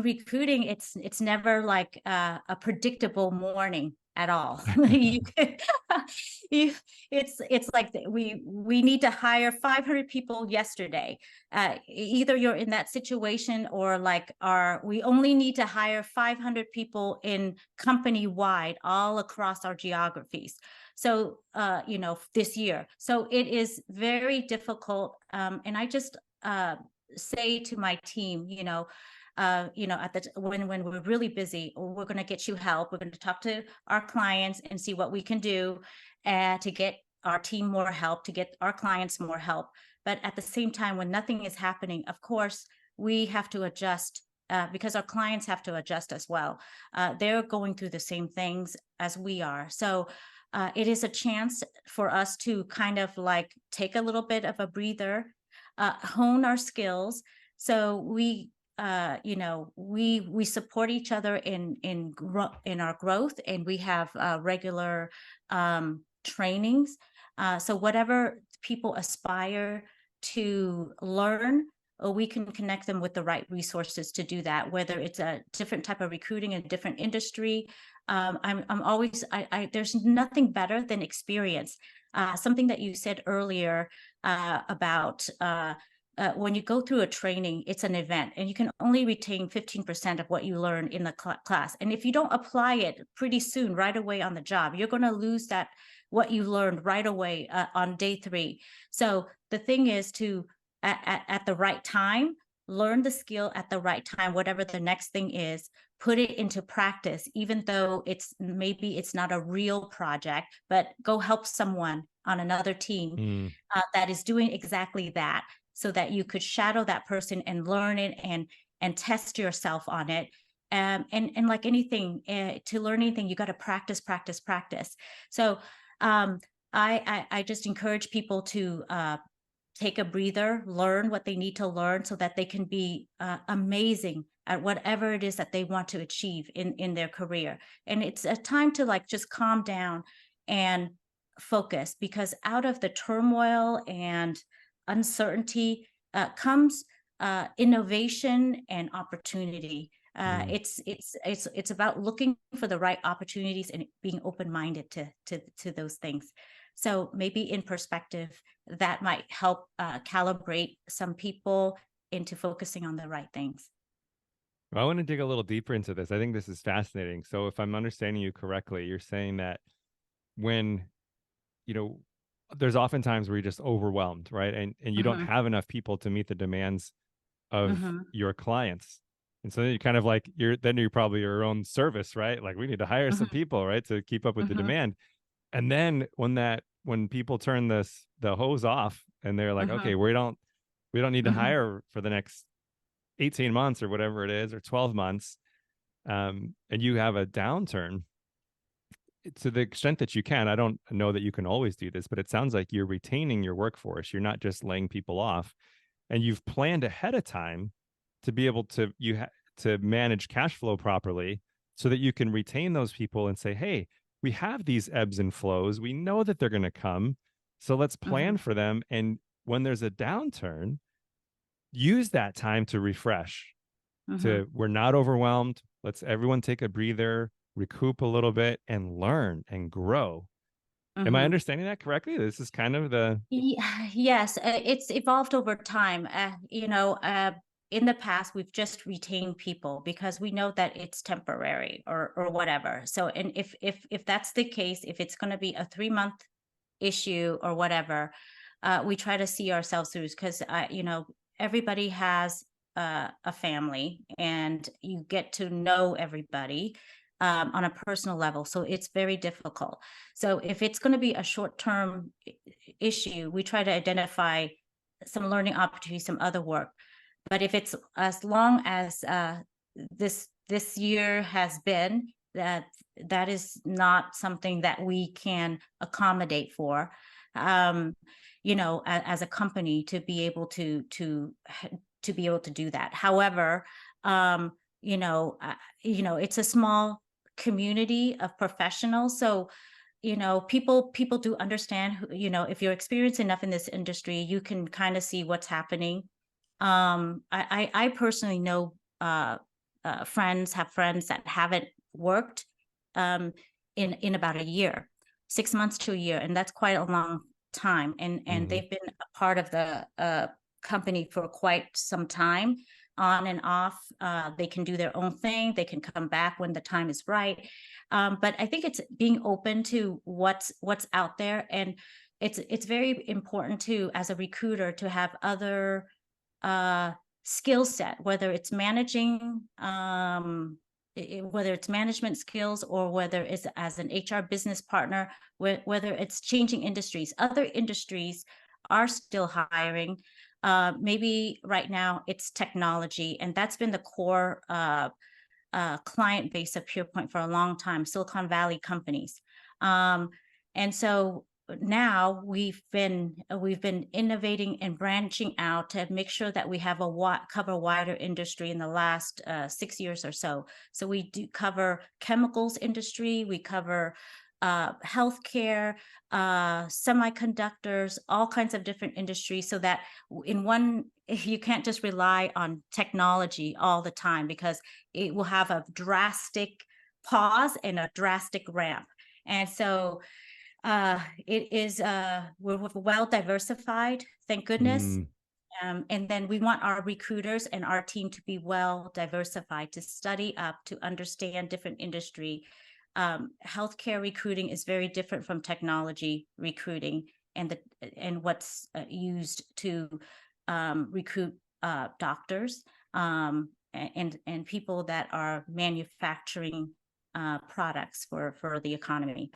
recruiting, it's never like a predictable morning at all. It's like we need to hire 500 people yesterday. Either you're in that situation, or like we only need to hire 500 people in company wide all across our geographies. So this year, so it is very difficult. And I just say to my team, when we're really busy, we're going to get you help. We're going to talk to our clients and see what we can do to get our team more help, to get our clients more help. But at the same time, when nothing is happening, of course, we have to adjust because our clients have to adjust as well. They're going through the same things as we are. So it is a chance for us to kind of like take a little bit of a breather, hone our skills. So we support each other in our growth, and we have regular trainings. So whatever people aspire to learn, we can connect them with the right resources to do that, whether it's a different type of recruiting, a different industry. I'm always, there's nothing better than experience. Something that you said earlier about when you go through a training, it's an event, and you can only retain 15% of what you learn in the class. And if you don't apply it pretty soon, right away on the job, you're going to lose what you learned right away on day 3. So the thing is to, at the right time, learn the skill at the right time, whatever the next thing is, put it into practice, even though maybe it's not a real project, but go help someone on another team that is doing exactly that, so that you could shadow that person and learn it and test yourself on it. And like anything, to learn anything, you got to practice. So I just encourage people to take a breather, learn what they need to learn, so that they can be amazing at whatever it is that they want to achieve in their career. And it's a time to like just calm down and focus, because out of the turmoil and uncertainty comes innovation and opportunity. It's about looking for the right opportunities and being open-minded to those things. So maybe in perspective, that might help calibrate some people into focusing on the right things. Well, I want to dig a little deeper into this. I think this is fascinating. So if I'm understanding you correctly, you're saying that when, there's often times where you're just overwhelmed, right? And you don't have enough people to meet the demands of your clients. And so you kind of like, you're probably your own service, right? Like, we need to hire some people, right, to keep up with the demand. And then when people turn the hose off and they're like, okay, we don't need to hire for the next 18 months or whatever it is, or 12 months. And you have a downturn, to the extent that you can. I don't know that you can always do this, but it sounds like you're retaining your workforce. You're not just laying people off, and you've planned ahead of time to be able to to manage cash flow properly, so that you can retain those people and say, hey, we have these ebbs and flows. We know that they're going to come. So let's plan for them. And when there's a downturn, use that time to refresh, we're not overwhelmed. Let's everyone take a breather, recoup a little bit, and learn and grow. Am I understanding that correctly? This is kind of the... Yes, it's evolved over time. In the past, we've just retained people because we know that it's temporary or whatever. So, and if that's the case, if it's going to be a 3-month issue or whatever, we try to see ourselves through, because everybody has a family, and you get to know everybody on a personal level. So it's very difficult. So if it's going to be a short-term issue, we try to identify some learning opportunities, some other work. But if it's as long as this year has been, that is not something that we can accommodate for, as a company, to be able to be able to do that. However, it's a small community of professionals, so people do understand. If you're experienced enough in this industry, you can kind of see what's happening. I personally know friends that haven't worked in about a year, 6 months to a year, and that's quite a long time. And they've been a part of the company for quite some time, on and off. They can do their own thing. They can come back when the time is right. But I think it's being open to what's out there, and it's very important to, as a recruiter, to have other skill set, whether it's managing, whether it's management skills, or whether it's as an HR business partner, whether it's changing industries. Other industries are still hiring. Maybe right now it's technology, and that's been the core client base of Pierpoint for a long time, Silicon Valley companies. And so now we've been innovating and branching out to make sure that we have cover a wider industry in the last 6 years or so. So we do cover chemicals industry, we cover healthcare, semiconductors, all kinds of different industries, so that you can't just rely on technology all the time, because it will have a drastic pause and a drastic ramp. And so it is, we're well diversified, thank goodness. And then we want our recruiters and our team to be well diversified, to study up, to understand different industry. Healthcare recruiting is very different from technology recruiting, and what's used to recruit doctors and people that are manufacturing products for the economy.